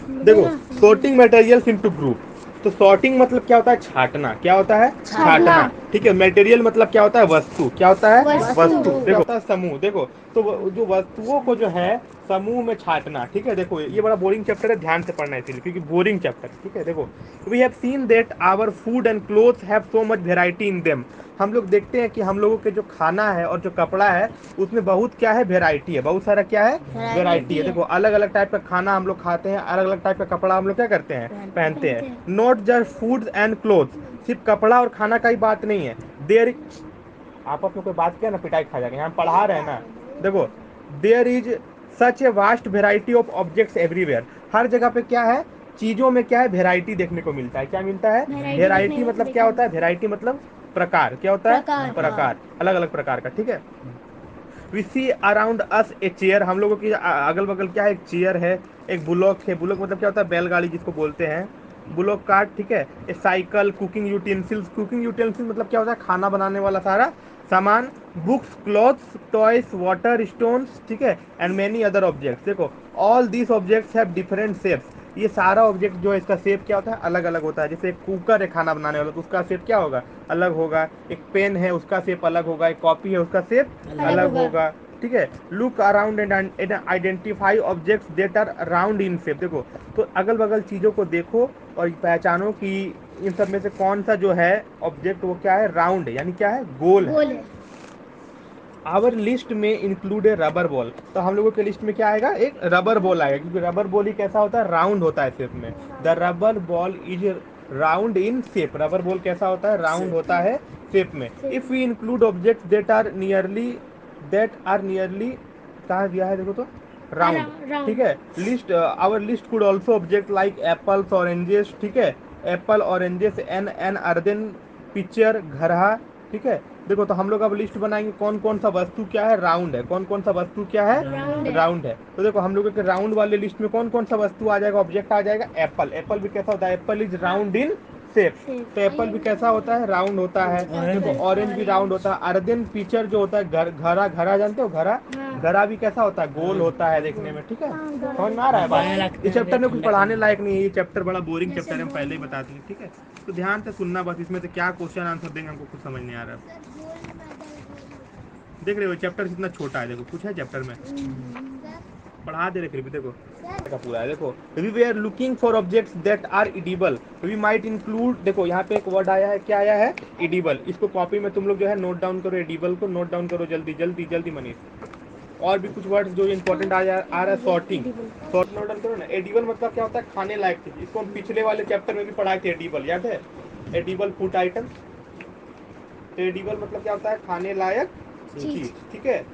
देखो, sorting materials into group, तो sorting मतलब क्या होता है? छाटना। क्या होता है? छाटना। ठीक है। मटेरियल मतलब क्या होता है? वस्तु। क्या होता है? वस्तु। देखो होता है समूह। देखो, तो जो वस्तुओं को जो है समूह में छाटना। ठीक है। देखो ये बड़ा बोरिंग चैप्टर है, ध्यान से पढ़ना है इसीलिए, क्योंकि बोरिंग चैप्टर है। ठीक है। देखो, we have seen that our food and clothes have so much variety in them. हम लोग देखते हैं कि हम लोगों के जो खाना है और जो कपड़ा है उसमें बहुत क्या है? वेराइटी है। बहुत सारा क्या है? वेराइटी है। देखो, अलग अलग टाइप का खाना हम लोग खाते हैं, अलग अलग टाइप का कपड़ा हम लोग क्या करते हैं? पहनते हैं। Not just food and cloth, सिर्फ कपड़ा और खाना का ही बात नहीं है। देयर, आपस में कोई बात किया ना पिटाई खा जाएगा, यहाँ पढ़ा रहे हैं ना। देखो, there is such a vast variety of objects everywhere. हर जगह पे क्या है? चीजों में क्या है? वेराइटी देखने को मिलता है। क्या मिलता है? वेराइटी मतलब क्या होता है? वेराइटी मतलब प्रकार। क्या होता है? प्रकार, अलग अलग प्रकार का। ठीक है। We see around us a chair, हम लोगों की अगल बगल क्या है? एक चेयर है, एक बुलॉक है। बुलॉक मतलब क्या होता है? बैलगाड़ी जिसको बोलते हैं, बुलॉक कार्ट। ठीक है। A cycle, cooking utensils, cooking utensils मतलब क्या होता है? खाना बनाने वाला सारा सामान। Books, clothes, toys, water stones. ठीक है। And many other objects. देखो, all these objects have different shapes. ये सारा ऑब्जेक्ट जो है इसका शेप क्या होता है? अलग अलग होता है। जैसे एक कुकर है खाना बनाने वाला, तो उसका शेप क्या होगा? अलग होगा। एक पेन है उसका शेप अलग होगा। एक कॉपी है उसका शेप अलग होगा। ठीक है। Look around and identify objects that are round in shape. देखो, तो अगल बगल चीजों को देखो और पहचानो कि इन सब में से कौन सा जो है ऑब्जेक्ट वो क्या है? राउंड है, यानी क्या है? गोल है। आवर लिस्ट में इंक्लूड ए रबर बॉल, तो हम लोगों के लिस्ट में क्या आएगा? एक रबर बॉल आएगा, क्योंकि रबर बॉल ही कैसा होता है? राउंड होता है शेप में। The rubber ball is round in shape. Rubber ball कैसा होता है? राउंड होता है शेप में। If we include object that are nearly कहा गया है? देखो तो राउंड। ठीक है। List, our list could also object like apples, oranges. ठीक है। Apple, oranges, an earthen, pitcher, घरहा। ठीक है। देखो, तो हम लोग अब लिस्ट बनाएंगे कौन कौन सा वस्तु क्या है? राउंड है। कौन कौन सा वस्तु क्या है? राउंड है। तो देखो, हम लोगों के राउंड वाले लिस्ट में कौन कौन सा वस्तु आ जाएगा? ऑब्जेक्ट आ जाएगा एप्पल। एप्पल भी कैसा होता है? Apple is round in shape. तो एप्पल भी कैसा होता है? राउंड होता है। देखो, ऑरेंज भी राउंड होता है। अर्दन पिक्चर जो होता है, घरा, घरा जानते हो? घरा, घरा भी कैसा होता है? गोल होता है देखने में। ठीक है। समझ में आ रहा है बात? इस चैप्टर में कुछ पढ़ाने लायक नहीं है, ये चैप्टर बड़ा बोरिंग चैप्टर है, हम पहले ही बता देंगे। ठीक है। तो ध्यान से सुनना बस, इसमें से क्या क्वेश्चन आंसर देंगे हमको कुछ समझ नहीं आ रहा है। देख रहे हो चैप्टर कितना छोटा है? देखो, कुछ है चैप्टर में? पढ़ा दे रहे फिर भी। देखो का पूरा है। देखो, we we are looking for objects that are edible, we might include. देखो, यहाँ पे एक वर्ड आया है, क्या आया है? इडिबल। इसको कॉपी में तुम लोग जो है नोट डाउन करो, एडिबल को नोट डाउन करो, जल्दी जल्दी जल्दी मनीष। और भी कुछ वर्ड्स जो इंपॉर्टेंट आ रहा है, सॉर्टिंग। सॉर्ट नोट डाउन करो ना। एडिबल मतलब क्या होता है? खाने लायक चीज। इसको हम पिछले वाले चैप्टर में भी पढ़ाए थे, एडिबल, याद है? Edible food item. तो एडिबल मतलब क्या होता है? खाने लायक चीज। ठीक है।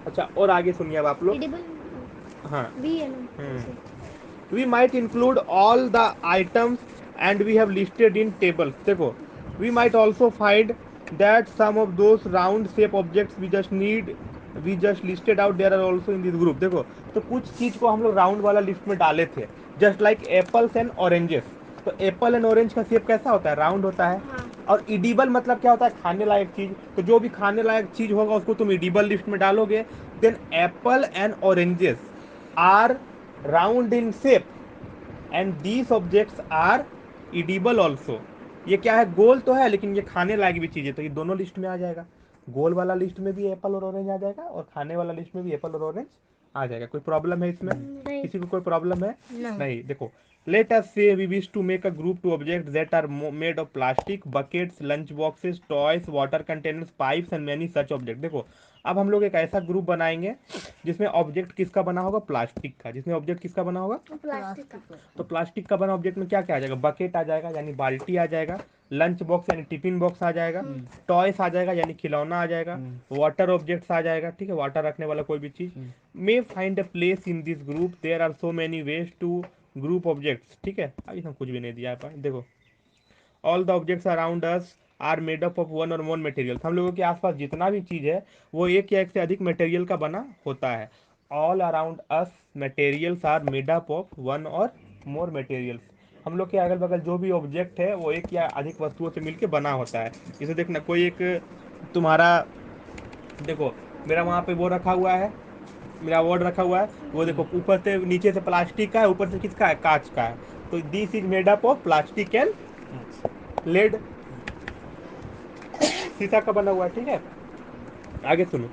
अच्छा, और आगे सुनिए अब आप लोग। हाँ। We might include all the items and we have listed in tables. देखो, we might also find that some of those round shape objects we just listed out there are also in this group. देखो, तो कुछ चीज को हम लोग round वाला list में डाले थे, just like apples and oranges. तो एप्पल एंड ऑरेंज का शेप कैसा होता है? राउंड होता है। और इडिबल मतलब क्या होता है? खाने लायक चीज। तो जो भी खाने लायक चीज होगा उसको तुम इडिबल लिस्ट में डालोगे। Then apple and oranges are round in shape and these objects are edible also. ये क्या है? गोल तो है, लेकिन ये खाने लायक भी चीज है, तो ये दोनों लिस्ट में आ जाएगा। गोल वाला लिस्ट में भी एप्पल और ऑरेंज आ जाएगा, और खाने वाला लिस्ट में भी एप्पल और ऑरेंज आ जाएगा। कोई प्रॉब्लम है इसमें? किसी को कोई प्रॉब्लम है? नहीं। देखो, let us say we wish to make a group to object that are made of plastic, buckets, lunch boxes, toys, water containers, pipes and many such object. देखो, अब हम लोग एक ऐसा ग्रुप बनाएंगे जिसमें ऑब्जेक्ट किसका बना होगा? प्लास्टिक का। जिसमें ऑब्जेक्ट किसका बना होगा? तो प्लास्टिक का बना ऑब्जेक्ट में क्या क्या आ जाएगा? बकेट आ जाएगा, यानी बाल्टी आ जाएगा। लंच बॉक्स यानी टिफिन बॉक्स आ जाएगा। टॉयस आ जाएगा, यानी खिलौना आ जाएगा। वाटर ऑब्जेक्ट्स आ जाएगा। ठीक है, वाटर रखने वाला कोई भी चीज। May find a place in this group, there are so many ways to group objects. ठीक है, अभी हम कुछ भी नहीं दिया है। देखो, all the objects around us are made up of one or more material. हम लोगों के आसपास जितना भी चीज है वो एक या एक से अधिक मटेरियल का बना होता है। All around us materials are made up of one or more materials. हम लोग के अगल बगल जो भी ऑब्जेक्ट है वो एक या अधिक वस्तुओं से मिलकर बना होता है। जैसे देखना, कोई एक तुम्हारा, देखो, मेरा वहां पे वो रखा हुआ है, मेरा अवार्ड रखा हुआ है, वो देखो ऊपर से नीचे से प्लास्टिक का है, ऊपर से किसका है, कांच का है। तो this is made up of plastic and lead, शीशा का बना हुआ है, ठीक है। आगे सुनो,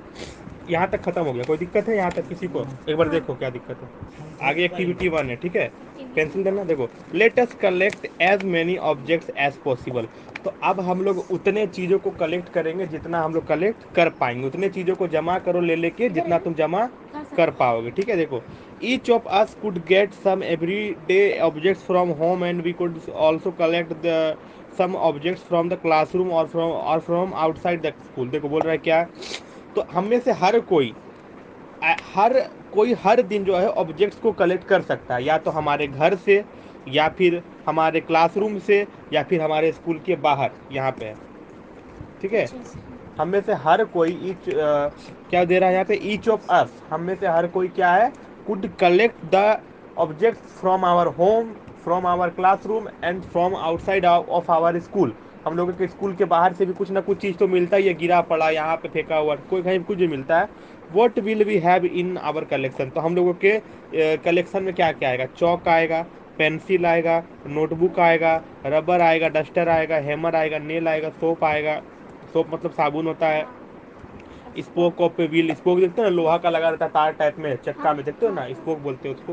यहाँ तक खत्म हो गया, कोई दिक्कत है यहाँ तक किसी को? एक बार देखो क्या दिक्कत है। आगे एक्टिविटी 1 है, ठीक है, पेंसिल देना। देखो, let us collect as many objects as possible. तो अब हम लोग उतने चीज़ों को कलेक्ट करेंगे जितना हम लोग कलेक्ट कर पाएंगे, उतने चीज़ों को जमा करो ले लेके जितना तुम जमा कर पाओगे, ठीक है। देखो, each of us could get some every day objects from home and we could also collect the some objects from the classroom or from outside the school. देखो बोल रहा है क्या, तो हम में से हर कोई हर दिन जो है ऑब्जेक्ट्स को कलेक्ट कर सकता है, या तो हमारे घर से, या फिर हमारे क्लासरूम से, या फिर हमारे स्कूल के बाहर, यहाँ पे है, ठीक है। हम में से हर कोई क्या दे रहा है यहाँ पे, ईच ऑफ अस, हम में से हर कोई क्या है, could collect the object from our home, from our classroom and from outside of our school. हम लोगों के स्कूल के बाहर से भी कुछ ना कुछ चीज़ तो मिलता ही है, गिरा पड़ा, यहाँ पे फेंका हुआ, कोई कहीं कुछ भी मिलता है। What will we have in our collection, तो हम लोगों के कलेक्शन में क्या क्या आएगा, चौक आएगा, पेंसिल आएगा, नोटबुक आएगा, रबर आएगा, डस्टर आएगा, हैमर आएगा, नेल आएगा, सोप आएगा, सोप मतलब साबुन होता है, स्पोक ऑफ व्हील, स्पोक देखते हो ना, लोहा का लगा रहता है तार टाइप में, चक्का में देखते हो ना, स्पोक बोलते हैं उसको।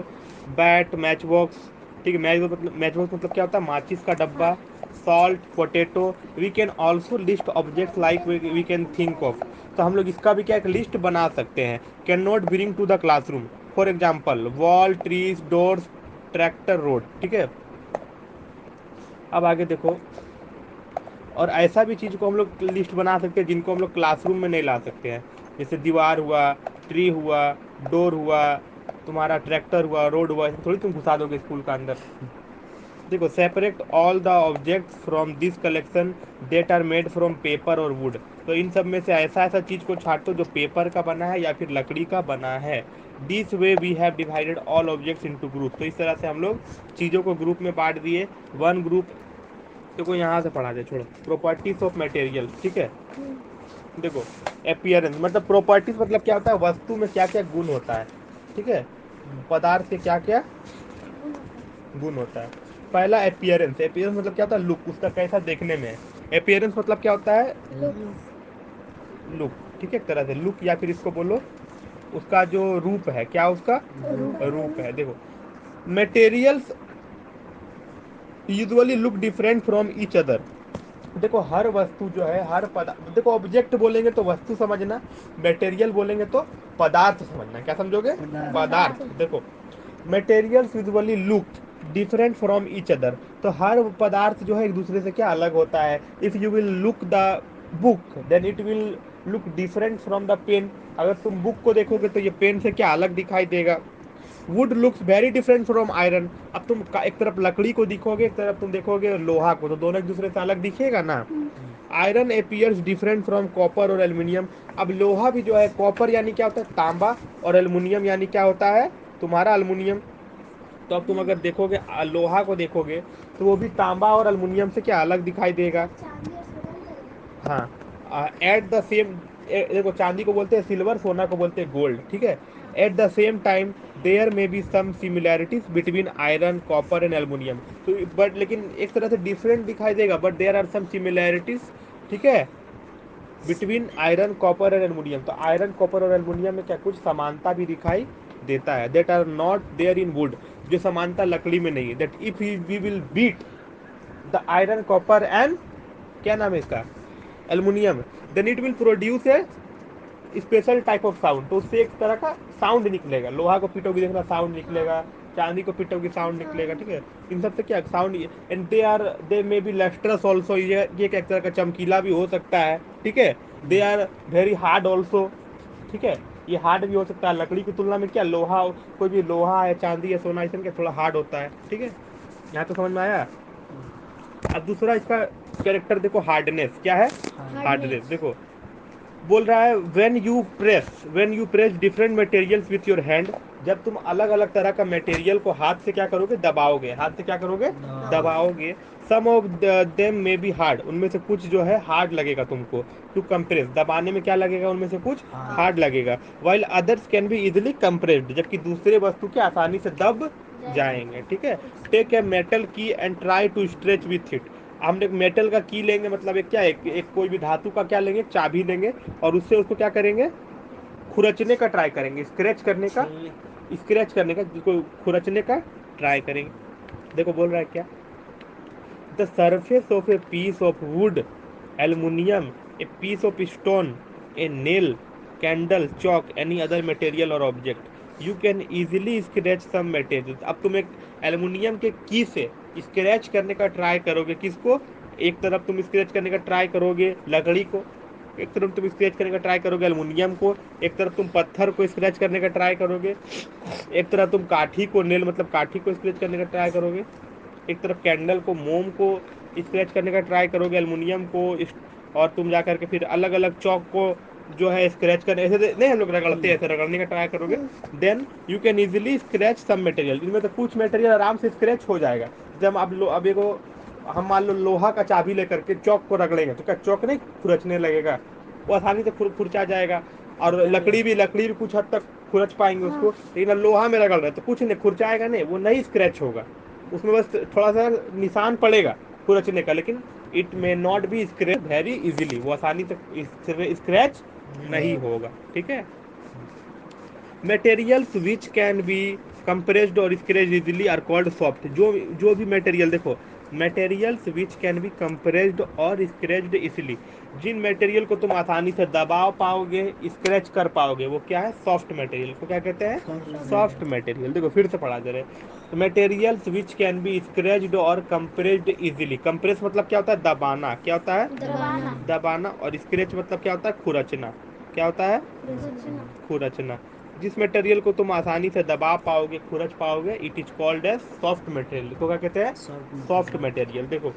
बैट, मैच बॉक्स, ठीक है, मैच बॉक्स मतलब क्या होता है, माचिस का डब्बा। Salt, potato, we can also list objects like we can think of, तो हम लोग इसका भी क्या एक लिस्ट बना सकते हैं। Can not bring to the classroom, for example wall, trees, doors, tractor, road, ठीक है। अब आगे देखो, और ऐसा भी चीज़ को हम लोग लिस्ट बना सकते हैं जिनको हम लोग क्लासरूम में नहीं ला सकते हैं, जैसे दीवार हुआ, ट्री हुआ, डोर हुआ, तुम्हारा ट्रैक्टर हुआ, रोड हुआ, ऐसे थोड़ी तुम घुसा दोगे स्कूल का अंदर। देखो, separate all the objects from this collection that are made from paper or wood, तो इन सब में से ऐसा ऐसा चीज़ को छांटो जो पेपर का बना है या फिर लकड़ी का बना है। This way we have divided all objects into group, तो इस तरह से हम लोग चीज़ों को ग्रुप में बांट दिए। वन ग्रुप, देखो यहाँ से पढ़ा दे, छोड़ो, प्रॉपर्टीज ऑफ मटेरियल, ठीक है। देखो, अपीयरेंस मतलब प्रॉपर्टीज मतलब क्या होता है, वस्तु में क्या क्या गुण होता है, ठीक है, पदार्थ के क्या क्या गुण होता है। पहला अपीयरेंस, अपीयरेंस मतलब क्या होता है, लुक, उसका कैसा देखने में है। अपीयरेंस मतलब क्या होता है, लुक, ठीक है, एक तरह से लुक, या फिर इसको बोलो उसका जो रूप है, क्या उसका रूप है। देखो, materials usually look different from each other, देखो हर वस्तु जो है, हर पदार्थ, देखो ऑब्जेक्ट बोलेंगे तो वस्तु समझना, मटेरियल बोलेंगे तो पदार्थ समझना, क्या समझोगे, पदार्थ। देखो, materials usually look different from each other, तो हर पदार्थ जो है एक दूसरे से क्या अलग होता है। If you will look the book then it will look different from the pen, अगर तुम बुक को देखोगे तो ये पेन से क्या अलग दिखाई देगा। Would looks very different from iron, अब तुम एक तरफ लकड़ी को दिखोगे, एक तरफ तुम देखोगे लोहा को, तो दोनों एक दूसरे से अलग दिखेगा ना। Iron appears different from copper और एल्यूमिनियम, अब लोहा भी जो है, कॉपर यानी क्या होता है, तांबा, और एल्यूमिनियम यानी क्या होता है, तुम्हारा एल्यूमिनियम। तो अब तुम अगर देखोगे लोहा को देखोगे तो वो भी तांबा और एल्यूमिनियम से क्या अलग दिखाई देगा। हाँ, एट द सेम, देखो चांदी को बोलते हैं सिल्वर, सोना को बोलते हैं गोल्ड, ठीक है। At the same time there may be some similarities between iron, copper and aluminium, तो बट लेकिन एक तरह से डिफरेंट दिखाई देगा, but there are some similarities, ठीक है, between iron, copper and aluminium, तो आयरन, कॉपर और एल्युमिनियम में क्या कुछ समानता भी दिखाई देता है। That are not there in wood, जो समानता लकड़ी में नहीं है। That if we will beat the iron, copper and, क्या नाम है इसका, aluminium, then it will produce a special type of sound, तो उससे एक तरह का साउंड निकलेगा। लोहा को पीटोगे देखना साउंड निकलेगा, चांदी को पीटोगे साउंड निकलेगा, ठीक है। इन सब से क्या sound, and they may be lustrous also, ये एक तरह का चमकीला भी हो सकता है, ठीक है। They are very hard also, ठीक है, ये हार्ड भी हो सकता है लकड़ी की तुलना में, क्या लोहा, कोई भी लोहा है, चांदी है, सोना, इसमें क्या थोड़ा हार्ड होता है, ठीक है। यहाँ तो समझ में आया। अब दूसरा इसका कैरेक्टर देखो, हार्डनेस, क्या है, हार्डनेस। देखो बोल रहा है, when you press different materials with your hand, जब तुम अलग अलग तरह का मटेरियल को हाथ से क्या करोगे, दबाओगे, हाथ से क्या करोगे, दबाओगे। सम ऑफ देम में बी हार्ड, उनमें से कुछ जो है हार्ड लगेगा तुमको। टू कंप्रेस, दबाने में क्या लगेगा, उनमें से कुछ हार्ड लगेगा। While others can be easily compressed, जबकि दूसरे वस्तु के आसानी से दब जाएंगे। ठीक है। Take a metal key and try to stretch with it, हम एक मेटल का की लेंगे, मतलब एक क्या है, एक कोई भी धातु का क्या लेंगे, चाबी लेंगे, और उससे उसको क्या करेंगे, खुरचने का ट्राई करेंगे, स्क्रैच करने का, स्क्रैच करने का, जिसको खुरचने का ट्राई करेंगे। देखो बोल रहा है क्या, the surface of a piece of wood, aluminium, a piece of stone, a nail, candle, chalk, any other material और object, you can easily scratch some material. अब तुम एक एल्युमिनियम के की से स्क्रैच करने का ट्राई करोगे, किसको, एक तरफ तुम स्क्रैच करने का ट्राई करोगे लकड़ी को, एक तरफ तुम स्क्रैच करने का ट्राई करोगे एल्युमिनियम को, एक तरफ तुम पत्थर को स्क्रैच करने का ट्राई करोगे, एक तरफ तुम काठी को, नेल मतलब काठी को स्क्रैच करने का ट्राई करोगे, एक तरफ कैंडल को, मोम को स्क्रैच करने का ट्राई करोगे, एल्युमिनियम को, और तुम जा करके फिर अलग अलग चौक को जो है स्क्रैच करने, ऐसे नहीं हम लोग रगड़ते हैं, ऐसे रगड़ने का ट्राई करोगे, then you can easily scratch some material, इनमें तो कुछ मटेरियल आराम से स्क्रैच हो जाएगा। जब अब एगो हम मान लो लोहा का चाबी लेकर के चौक को रगड़ेंगे तो क्या चौक नहीं खुरचने लगेगा, वो आसानी से खुरचा जाएगा। और लकड़ी भी कुछ हद तक खुरच पाएंगे उसको, लेकिन अब लोहा में रगड़ रहे तो कुछ नहीं खुरचाएगा, नहीं, वो नहीं स्क्रैच होगा, उसमें बस थोड़ा सा निशान पड़ेगा खुरचने का, लेकिन it may not be scratch very easily, वो आसानी से स्क्रैच नहीं होगा। ठीक है। Materials which can be compressed और scratch easily are called soft, जो भी मटेरियल, देखो materials which can be compressed और स्क्रैच्ड इजीली, जिन मटेरियल को तुम आसानी से दबा पाओगे, स्क्रैच कर पाओगे, वो क्या है, सॉफ्ट मटेरियल को क्या कहते हैं, सॉफ्ट मटेरियल। देखो फिर से पढ़ा दे रहे, तो materials which can B scratched और कंप्रेस्ड इजीली, कंप्रेस मतलब क्या होता है, दबाना, क्या होता है, दबाना, और स्क्रैच मतलब क्या होता है, खुरचना, क्या होता है, खुरचना। जिस मटेरियल को तुम आसानी से दबा पाओगे, खुरच पाओगे, it is called as soft material, तो क्या कहते हैं, सॉफ्ट मटेरियल। देखो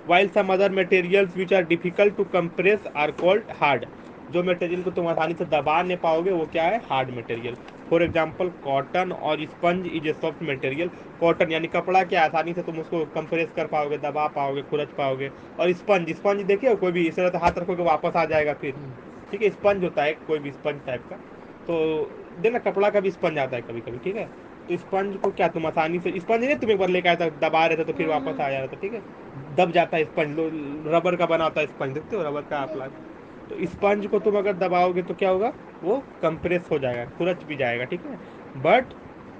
while some other materials which are difficult to compress are called hard, जो मटेरियल को तुम आसानी से दबा नहीं पाओगे वो क्या है, hard material. For example cotton और sponge is a soft material, cotton यानी कपड़ा क्या आसानी से तुम उसको कंप्रेस कर पाओगे, दबा पाओगे, खुरच पाओगे, और स्पंज, स्पंज देखिए कोई भी इस तरह से हाथ रखोगे वापस आ जाएगा फिर। ठीक है, स्पंज होता है कोई भी स्पंज टाइप का, तो देना कपड़ा का भी स्पंज आता है कभी कभी। ठीक है, तो स्पंज को क्या तुम आसानी से, स्पंज नहीं तुम एक बार लेके आया था, दबा रहे थे तो फिर वापस आ जा रहा था, ठीक है, दब जाता है स्पंज, रबर का बना होता है स्पंज, देखते हो रबर का प्लाग, तो स्पंज को तुम अगर दबाओगे तो क्या होगा, वो कंप्रेस हो जाएगा, खुरच भी जाएगा। ठीक है, but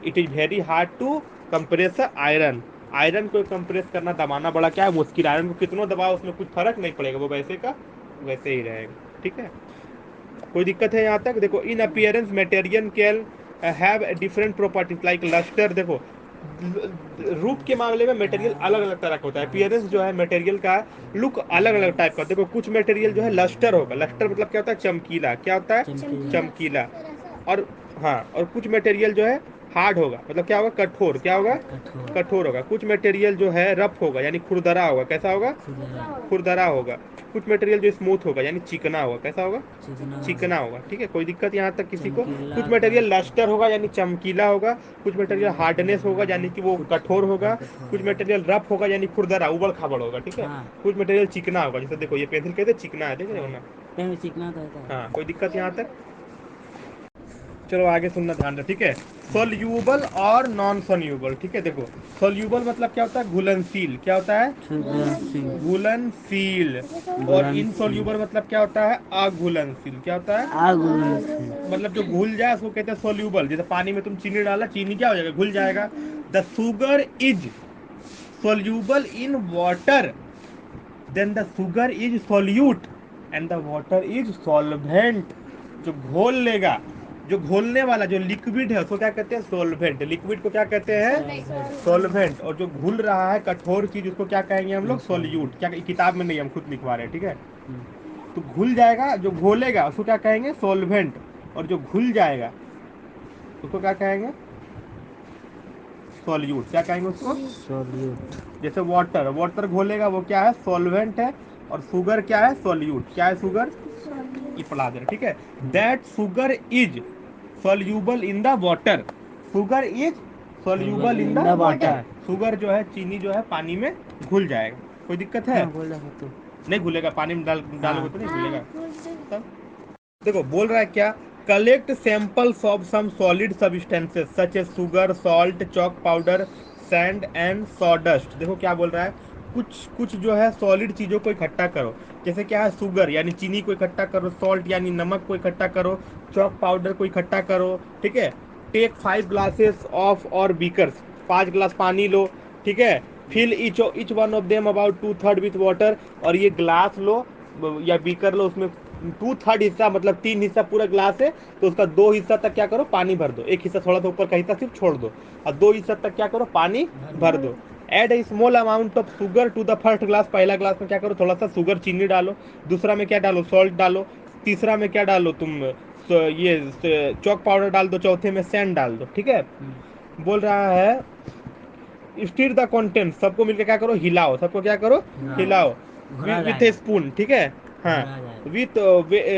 it is very hard to compress iron, iron को कंप्रेस करना, दबाना बड़ा क्या है, मुश्किल, आयरन को कितना दबाओ उसमें कुछ फर्क नहीं पड़ेगा, वो वैसे का वैसे ही रहेगा। ठीक है, कोई दिक्कत है यहाँ तक। देखो in appearance material can have different properties like lustre, देखो रूप के मामले में मटेरियल अलग अलग तरह का होता है, अपीयरेंस जो है मटेरियल का लुक अलग अलग टाइप का। देखो कुछ मटेरियल जो है लस्टर होगा, लस्टर मतलब क्या होता है, चमकीला, क्या होता है, चमकीला। और हाँ, और कुछ मटेरियल जो है हार्ड होगा, मतलब क्या होगा, कठोर, क्या होगा, कठोर होगा। कुछ मटेरियल जो है रफ होगा यानी खुरदरा होगा, कैसा होगा, खुरदरा होगा। कुछ मटेरियल जो स्मूथ होगा यानी चिकना होगा, कैसा होगा, चिकना होगा। ठीक है, कोई दिक्कत यहाँ तक किसी को। कुछ मटेरियल लस्टर होगा यानी चमकीला होगा, कुछ मटेरियल हार्डनेस होगा यानी कि वो कठोर होगा, कुछ मटेरियल रफ होगा यानी खुरदरा उबड़ खाबड़ होगा। ठीक है, कुछ मटेरियल चिकना होगा, जैसे देखो ये पेंसिल कहते चिकना है, देख रहे हो ना, चिकना तो होता है। हाँ, कोई दिक्कत यहाँ तक। चलो आगे सुनना ध्यान से, ठीक है। सोल्यूबल और नॉन सोल्यूबल, ठीक है, देखो सोल्यूबल मतलब क्या होता है, घुलनशील, क्या होता है, घुलनशील। और इनसोल्यूबल मतलब क्या होता है, अघुलनशील, क्या होता है, मतलब जो घुल जाए उसको कहते हैं सोल्यूबल। जैसे पानी में तुम चीनी डाला, चीनी क्या हो जाएगा, घुल जाएगा। The sugar is soluble in water, then the sugar is solute and the water is solvent. जो घोल लेगा, जो घोलने वाला जो लिक्विड है उसको क्या कहते हैं, सोलवेंट, लिक्विड को क्या कहते हैं, सोलवेंट। और जो घुल रहा है कठोर चीज उसको क्या कहेंगे हम लोग, सोल्यूट। क्या किताब में नहीं, हम खुद लिखवा रहे हैं। ठीक है, तो घुल जाएगा, जो घोलेगा उसको क्या कहेंगे, सोलवेंट। और जो घुल जाएगा उसको क्या कहेंगे, सोल्यूट। क्या कहेंगे उसको, सॉल्यूट। जैसे वाटर, वाटर घोलेगा वो क्या है, सॉल्वेंट है। और शुगर क्या है, सोल्यूट। क्या है शुगर, ये पढ़ा दे रहे, ठीक है। That sugar is soluble in the water. Sugar is soluble in the water. Sugar जो है, चीनी जो है पानी में घुल जाएगा। कोई दिक्कत है? नहीं घुलेगा, पानी में डालोगे तो नहीं घुलेगा। तब देखो बोल रहा है क्या, collect samples of some solid substances such as sugar, salt, chalk powder, sand and sawdust. देखो क्या बोल रहा है, कुछ कुछ जो है सॉलिड चीज़ों को इकट्ठा करो। जैसे क्या है, शुगर यानी चीनी को इकट्ठा करो, सॉल्ट यानी नमक को इकट्ठा करो, चॉक पाउडर को इकट्ठा करो। ठीक है, take 5 glasses of or beakers, 5 glass पानी लो। ठीक है, fill each one of them about 2/3 with water. और ये ग्लास लो या बीकर लो, उसमें 2/3 हिस्सा मतलब 3 हिस्सा पूरा ग्लास है तो उसका 2 हिस्सा तक क्या करो, पानी भर दो। एक हिस्सा थोड़ा सा ऊपर का हिस्सा सिर्फ छोड़ दो और 2 हिस्सा तक क्या करो, पानी भर दो। Add a small amount of sugar to the first glass. पहला ग्लास में क्या करो, थोड़ा सा शुगर चीनी डालो। दूसरा में क्या डालो, सॉल्ट डालो। तीसरा में क्या डालो तुम, ये चॉक पाउडर डाल दो। चौथे में सैंड डाल दो। ठीक है, बोल रहा है स्टीर द कंटेंट, सबको मिलकर क्या करो, हिलाओ। सबको क्या करो, हिलाओ विथ ए स्पून। ठीक है, हाँ, with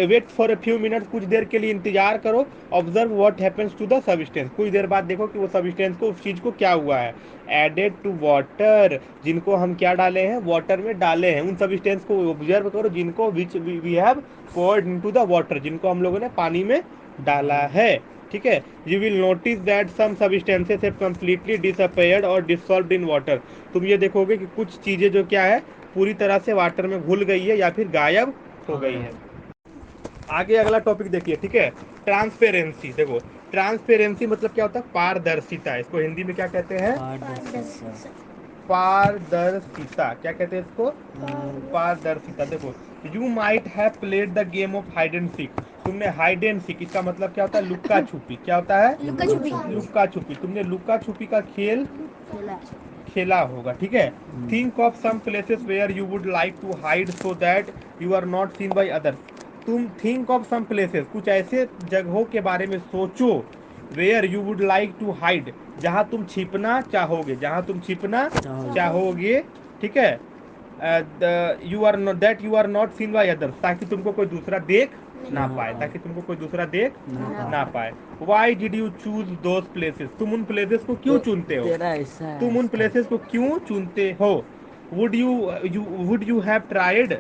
wait for a few minutes, कुछ देर के लिए इंतजार करो। Observe what happens to the substance, कुछ देर बाद देखो कि वो सब्सटेंस को, उस चीज को क्या हुआ है। एडेड टू वाटर, जिनको हम क्या डाले हैं, वाटर में डाले हैं। उन सब्सटेंस को ऑब्जर्व करो जिनको which we have poured into the water, जिनको हम लोगों ने पानी में डाला है। ठीक है, you will notice that some substances have completely disappeared or dissolved in water. तुम ये देखोगे कि कुछ चीजें जो क्या है, पूरी तरह से वाटर में घुल गई है या फिर गायब हो गई है। आगे अगला टॉपिक देखिए। ठीक है, ट्रांसपेरेंसी। देखो ट्रांसपेरेंसी मतलब क्या होता है, पारदर्शिता। इसको हिंदी में क्या कहते हैं, पारदर्शिता। क्या कहते हैं इसको, पारदर्शिता। देखो, you might have played the game of hide and seek. तुमने हाइड एंड सीक, इसका मतलब क्या होता है, लुक्का छुपी। क्या होता है, लुक्का छुपी। तुमने लुक्का छुपी का खेल खेला होगा। ठीक है, think of some places where you would like to hide so that you are not seen by others. तुम थिंक ऑफ सम प्लेसेस, कुछ ऐसे जगहों के बारे में सोचो, where you would like to hide, जहां तुम छिपना चाहोगे, जहां तुम छिपना चाहोगे। ठीक है, you are not, that you are not seen by others, ताकि तुमको कोई दूसरा देख ना पाए, ताकि तुमको कोई दूसरा देख ना पाए। Why did you choose those places, तुम उन प्लेसेस को क्यों चुनते हो, तुम उन प्लेसेस को क्यों चुनते हो। Would you have tried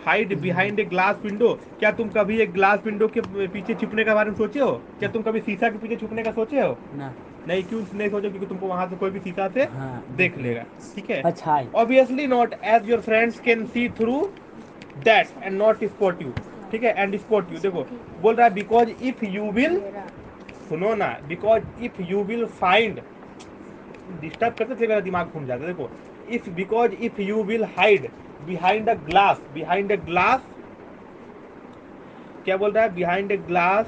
hide behind a glass window, क्या तुम कभी एक ग्लास विंडो के पीछे छुपने के बारे में सोचे हो, क्या तुम कभी शीशा के पीछे छुपने का सोचे हो नहीं, क्यों नहीं सोचो, क्योंकि तुमको वहां से कोई भी शीशा से देख लेगा। ठीक है, obviously not, as your friends can see through that and not spot you. ठीक है, एंड स्पॉट यू। देखो बोल रहा है बिकॉज इफ यू विल, सुनो ना, because if you will find, disturb करते थे, मेरा दिमाग घूम जाता है। देखो, if because if you will hide behind a glass, behind a glass, क्या बोल रहा है, behind a glass,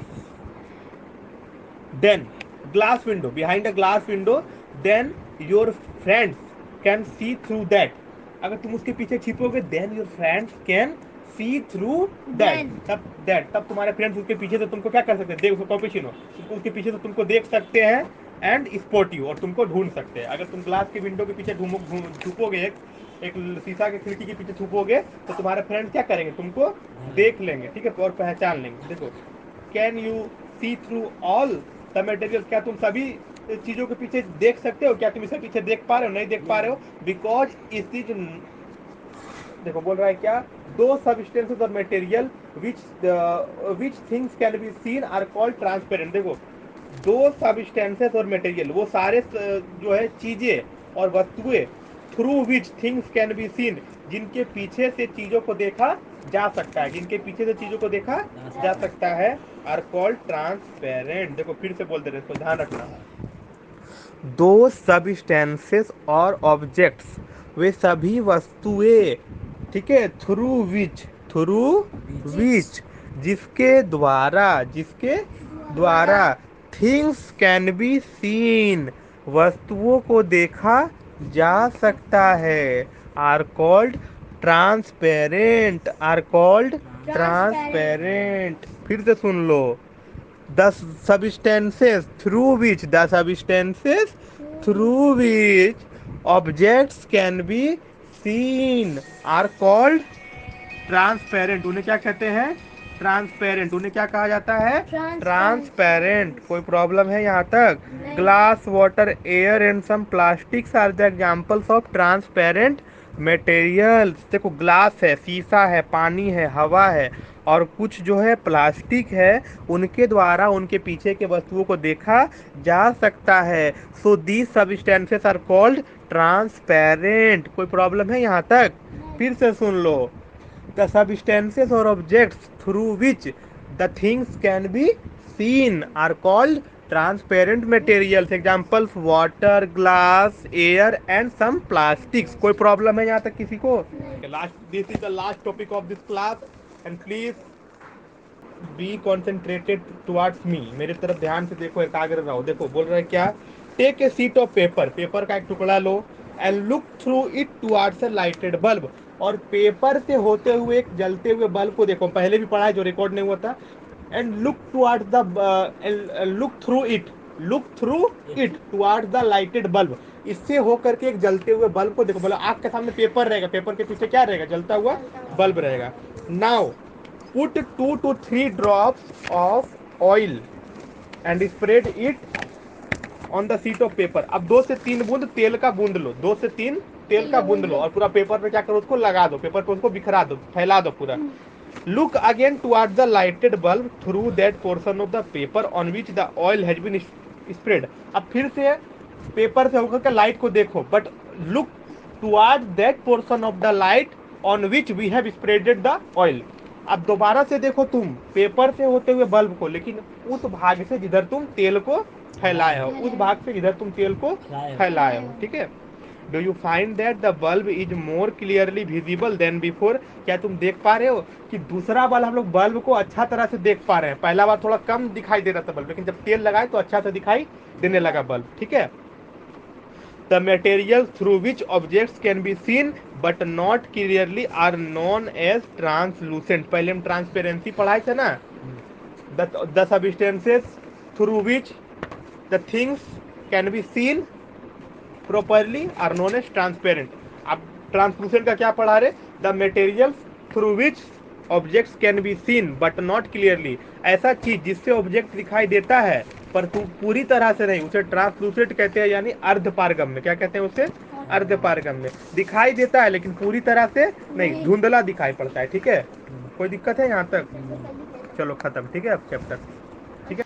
then glass window, behind a glass window, then your friends can see through that. अगर तुम उसके पीछे छिपोगे, then your friends can see through that, तब तुम्हारे फ्रेंड्स उसके पीछे से तुमको क्या कर सकते हैं, देख, उसको कॉम्पिटिशन हो, उसके पीछे से तुमको देख सकते हैं एंड स्पॉट यू, और तुमको ढूंढ सकते हैं। अगर तुम ग्लास के विंडो के पीछे छुपोगे, एक शीशा के खिड़की के पीछे छुपोगे, तो तुम्हारे फ्रेंड्स क्या करेंगे, तुमको देख लेंगे। ठीक है, और पहचान लेंगे। देखो, can you see through all the material, क्या तुम सभी चीजों के पीछे देख सकते हो, क्या तुम इसके पीछे देख पा रहे हो, नहीं देख पा रहे हो, बिकॉज इट इज, देखो बोल रहा है क्या, दो substances or material which things can be seen are called transparent. देखो, दो सब्सटेंसेस और मटेरियल, वो सारे जो है चीजें और वस्तुएं, through which things can be scene, जिनके पीछे से चीजों को देखा जा सकता है, जिनके पीछे से चीजों को देखा जा सकता है, आर कॉल्ड ट्रांसपेरेंट। देखो फिर से बोल दे रहे, इसको ध्यान रखना। दो सब्सटेंसेस और ऑब्जेक्ट्स, वे सभी वस्तुएं, ठीक है, थ्रू विच, जिसके द्वारा थिंग्स कैन बी सीन, वस्तुओं को देखा जा सकता है, are called transparent, are called transparent. फिर से सुन लो, the substances through which objects can be seen are called transparent, उन्हें क्या कहते हैं, ट्रांसपेरेंट, उन्हें क्या कहा जाता है? ट्रांसपेरेंट। कोई प्रॉब्लम है यहाँ तक? Glass, water, air and some plastics are the examples of transparent materials. देखो ग्लास है, शीशा है, पानी है, हवा है और कुछ जो है प्लास्टिक है, उनके द्वारा उनके पीछे के वस्तुओं को देखा जा सकता है। So these substances are called transparent. कोई प्रॉब्लम है यहाँ तक? फिर से सुन लो। The substances or objects through which the things can be seen are called transparent materials. Examples: water, glass, air and some plastics. कोई प्रॉब्लम है यहाँ तक किसी को? This is the last topic of this class and please be concentrated towards me. मेरे तरफ ध्यान से देखो, एकाग्र रहो। देखो बोल रहा है क्या? Take a sheet of paper, paper का एक टुकड़ा लो and look through it towards a lighted bulb, और पेपर से होते हुए एक जलते हुए बल्ब को देखो। पहले भी पढ़ा है जो रिकॉर्ड नहीं हुआ था। And look towards the look through it towards the lighted bulb. इससे होकर के एक जलते हुए बल्ब को देखो। बोला आँख के सामने पेपर रहेगा, पेपर के पीछे क्या रहेगा? जलता हुआ बल्ब रहेगा। Now put 2 to 3 drops of oil and spread it on the sheet of paper। अब 2 से 3 बूंद तेल का बूंद लो, 2 से 3 तेल का बूंद लो और पूरा पेपर पे क्या करो? उसको लगा दो, पेपर पे उसको बिखरा दो, फैला दो पूरा। Look again towards the lighted bulb through that portion of the paper on which the oil has been spread. अब फिर से पेपर से होकर के लाइट को देखो, but look towards that portion of the light on which we have spreaded the oil. अब दोबारा से देखो तुम पेपर से होते हुए बल्ब को, लेकिन उस भाग से जिधर तुम तेल को फैलाए हो, उस भाग से जिधर तुम तेल को फैलाए हो। ठीक है। Do you find that the bulb is more clearly visible than before. क्या तुम देख पा रहे हो कि दूसरा बार हम लोग बल्ब को अच्छा तरह से देख पा रहे हैं? पहला बार थोड़ा कम दिखाई दे रहा था बल्ब, लेकिन जब तेल लगाए तो अच्छा से दिखाई देने लगा बल्ब। ठीक है। The materials through which objects can be seen but not clearly are known as translucent। पहले हम ट्रांसपेरेंसी पढ़ाए थे ना। The substances through which the things can be seen properly are known as transparent। अब translucent का क्या पढ़ा रहे? The materials through which objects can be scene but not clearly. ऐसा चीज जिससे ऑब्जेक्ट दिखाई देता है पर पूरी तरह से नहीं, उसे ट्रांसलूसेंट कहते हैं, यानी अर्ध पारगम्य। क्या कहते हैं उसे? अर्ध पारगम्य। दिखाई देता है लेकिन पूरी तरह से नहीं, धुंधला दिखाई पड़ता है। ठीक है। कोई दिक्कत है यहाँ तक? चलो खत्म। ठीक है अब चैप्टर। ठीक है।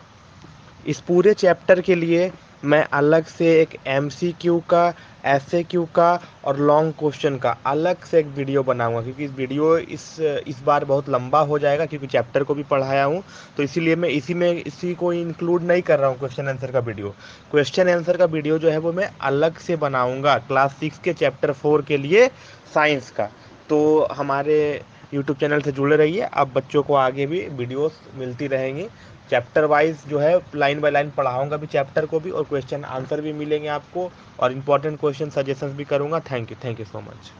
इस पूरे चैप्टर के लिए मैं अलग से एक MCQ का, SAQ का और लॉन्ग क्वेश्चन का अलग से एक वीडियो बनाऊंगा, क्योंकि इस वीडियो इस बार बहुत लंबा हो जाएगा, क्योंकि चैप्टर को भी पढ़ाया हूँ। तो इसीलिए मैं इसी को इंक्लूड नहीं कर रहा हूँ क्वेश्चन आंसर का वीडियो। क्वेश्चन आंसर का वीडियो जो है वो मैं अलग से बनाऊँगा क्लास 6 के चैप्टर 4 के लिए, साइंस का। तो हमारे यूट्यूब चैनल से जुड़े रहिए। अब बच्चों को आगे भी वीडियोस मिलती रहेंगी। चैप्टर वाइज जो है लाइन बाय लाइन पढ़ाऊंगा भी चैप्टर को भी, और क्वेश्चन आंसर भी मिलेंगे आपको, और इंपॉर्टेंट क्वेश्चन सजेशंस भी करूंगा। Thank you so much.